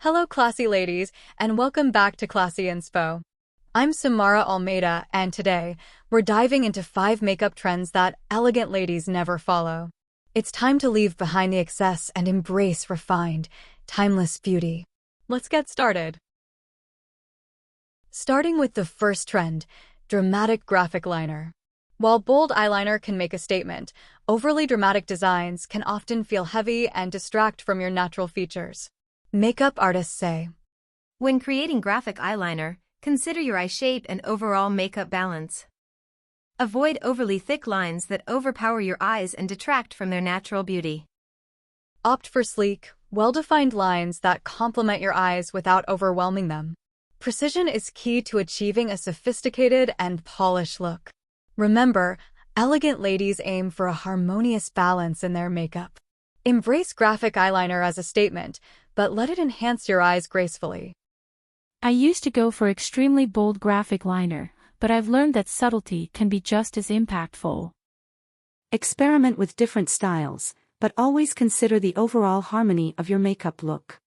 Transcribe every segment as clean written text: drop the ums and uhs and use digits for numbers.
Hello classy ladies, and welcome back to Classy Inspo. I'm Samara Almeida, and today, we're diving into 5 makeup trends that elegant ladies never follow. It's time to leave behind the excess and embrace refined, timeless beauty. Let's get started. Starting with the first trend, dramatic graphic liner. While bold eyeliner can make a statement, overly dramatic designs can often feel heavy and distract from your natural features. Makeup artists say, when creating graphic eyeliner, consider your eye shape and overall makeup balance. Avoid overly thick lines that overpower your eyes and detract from their natural beauty. Opt for sleek, well-defined lines that complement your eyes without overwhelming them. Precision is key to achieving a sophisticated and polished look. Remember, elegant ladies aim for a harmonious balance in their makeup. Embrace graphic eyeliner as a statement, but let it enhance your eyes gracefully. I used to go for extremely bold graphic liner, but I've learned that subtlety can be just as impactful. Experiment with different styles, but always consider the overall harmony of your makeup look.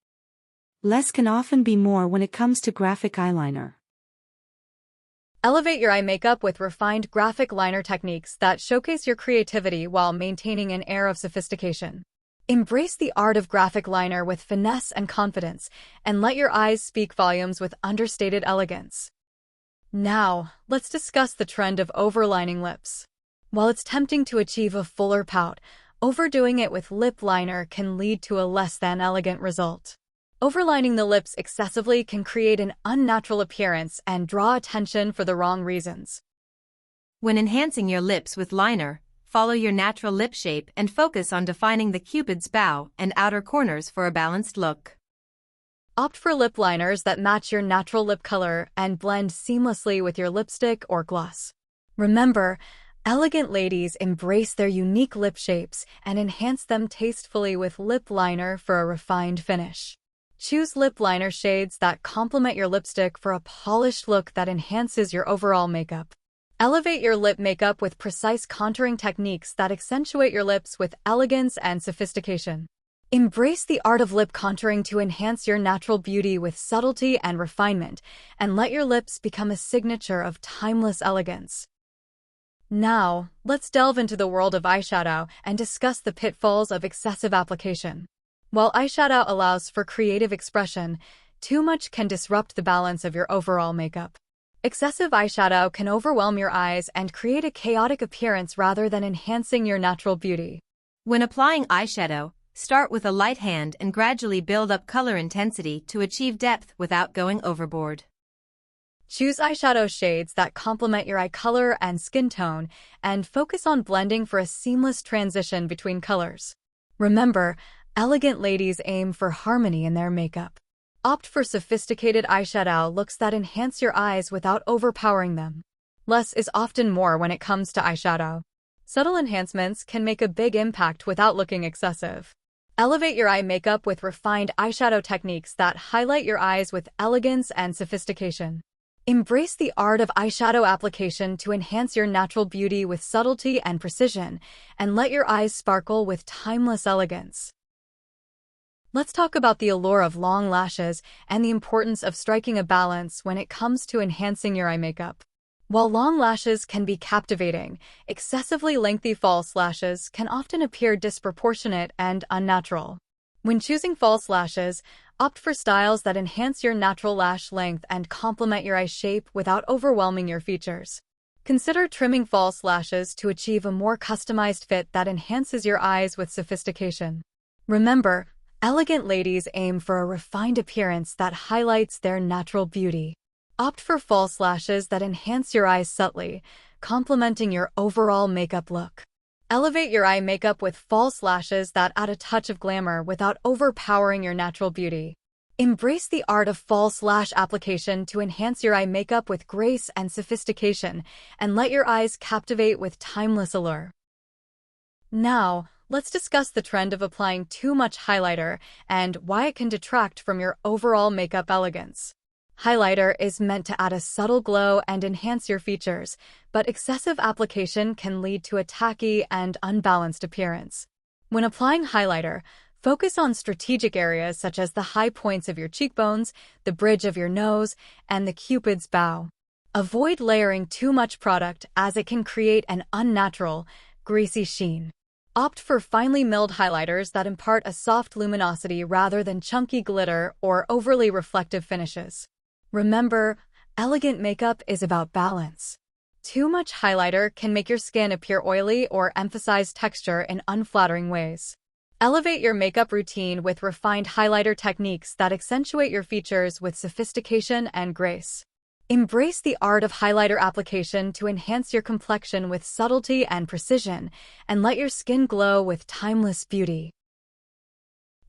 Less can often be more when it comes to graphic eyeliner. Elevate your eye makeup with refined graphic liner techniques that showcase your creativity while maintaining an air of sophistication. Embrace the art of graphic liner with finesse and confidence, and let your eyes speak volumes with understated elegance. Now, let's discuss the trend of overlining lips. While it's tempting to achieve a fuller pout, overdoing it with lip liner can lead to a less than elegant result. Overlining the lips excessively can create an unnatural appearance and draw attention for the wrong reasons. When enhancing your lips with liner, follow your natural lip shape and focus on defining the cupid's bow and outer corners for a balanced look. Opt for lip liners that match your natural lip color and blend seamlessly with your lipstick or gloss. Remember, elegant ladies embrace their unique lip shapes and enhance them tastefully with lip liner for a refined finish. Choose lip liner shades that complement your lipstick for a polished look that enhances your overall makeup. Elevate your lip makeup with precise contouring techniques that accentuate your lips with elegance and sophistication. Embrace the art of lip contouring to enhance your natural beauty with subtlety and refinement, and let your lips become a signature of timeless elegance. Now, let's delve into the world of eyeshadow and discuss the pitfalls of excessive application. While eyeshadow allows for creative expression, too much can disrupt the balance of your overall makeup. Excessive eyeshadow can overwhelm your eyes and create a chaotic appearance rather than enhancing your natural beauty. When applying eyeshadow, start with a light hand and gradually build up color intensity to achieve depth without going overboard. Choose eyeshadow shades that complement your eye color and skin tone, and focus on blending for a seamless transition between colors. Remember, elegant ladies aim for harmony in their makeup. Opt for sophisticated eyeshadow looks that enhance your eyes without overpowering them. Less is often more when it comes to eyeshadow. Subtle enhancements can make a big impact without looking excessive. Elevate your eye makeup with refined eyeshadow techniques that highlight your eyes with elegance and sophistication. Embrace the art of eyeshadow application to enhance your natural beauty with subtlety and precision, and let your eyes sparkle with timeless elegance. Let's talk about the allure of long lashes and the importance of striking a balance when it comes to enhancing your eye makeup. While long lashes can be captivating, excessively lengthy false lashes can often appear disproportionate and unnatural. When choosing false lashes, opt for styles that enhance your natural lash length and complement your eye shape without overwhelming your features. Consider trimming false lashes to achieve a more customized fit that enhances your eyes with sophistication. Remember, elegant ladies aim for a refined appearance that highlights their natural beauty. Opt for false lashes that enhance your eyes subtly, complementing your overall makeup look. Elevate your eye makeup with false lashes that add a touch of glamour without overpowering your natural beauty. Embrace the art of false lash application to enhance your eye makeup with grace and sophistication, and let your eyes captivate with timeless allure. Now, let's discuss the trend of applying too much highlighter and why it can detract from your overall makeup elegance. Highlighter is meant to add a subtle glow and enhance your features, but excessive application can lead to a tacky and unbalanced appearance. When applying highlighter, Focus on strategic areas such as the high points of your cheekbones, the bridge of your nose, and the Cupid's bow. Avoid layering too much product as it can create an unnatural, greasy sheen. Opt for finely milled highlighters that impart a soft luminosity rather than chunky glitter or overly reflective finishes. Remember, elegant makeup is about balance. Too much highlighter can make your skin appear oily or emphasize texture in unflattering ways. Elevate your makeup routine with refined highlighter techniques that accentuate your features with sophistication and grace. Embrace the art of highlighter application to enhance your complexion with subtlety and precision, and let your skin glow with timeless beauty.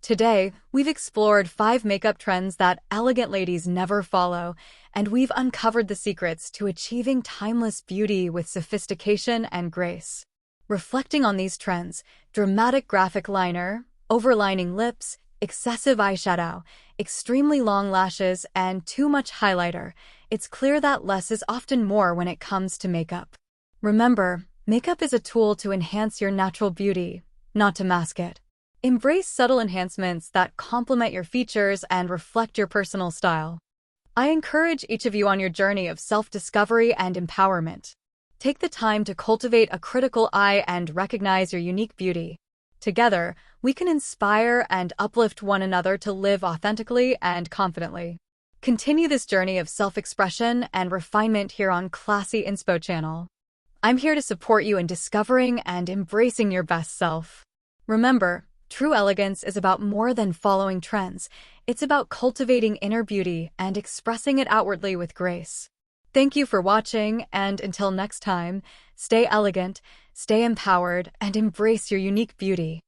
Today, we've explored 5 makeup trends that elegant ladies never follow, and we've uncovered the secrets to achieving timeless beauty with sophistication and grace. Reflecting on these trends, dramatic graphic liner, overlining lips, excessive eyeshadow, extremely long lashes, and too much highlighter, it's clear that less is often more when it comes to makeup. Remember, makeup is a tool to enhance your natural beauty, not to mask it. Embrace subtle enhancements that complement your features and reflect your personal style. I encourage each of you on your journey of self-discovery and empowerment. Take the time to cultivate a critical eye and recognize your unique beauty. Together, we can inspire and uplift one another to live authentically and confidently. Continue this journey of self-expression and refinement here on Classy Inspo channel. I'm here to support you in discovering and embracing your best self. Remember, true elegance is about more than following trends. It's about cultivating inner beauty and expressing it outwardly with grace. Thank you for watching, and until next time, stay elegant, stay empowered, and embrace your unique beauty.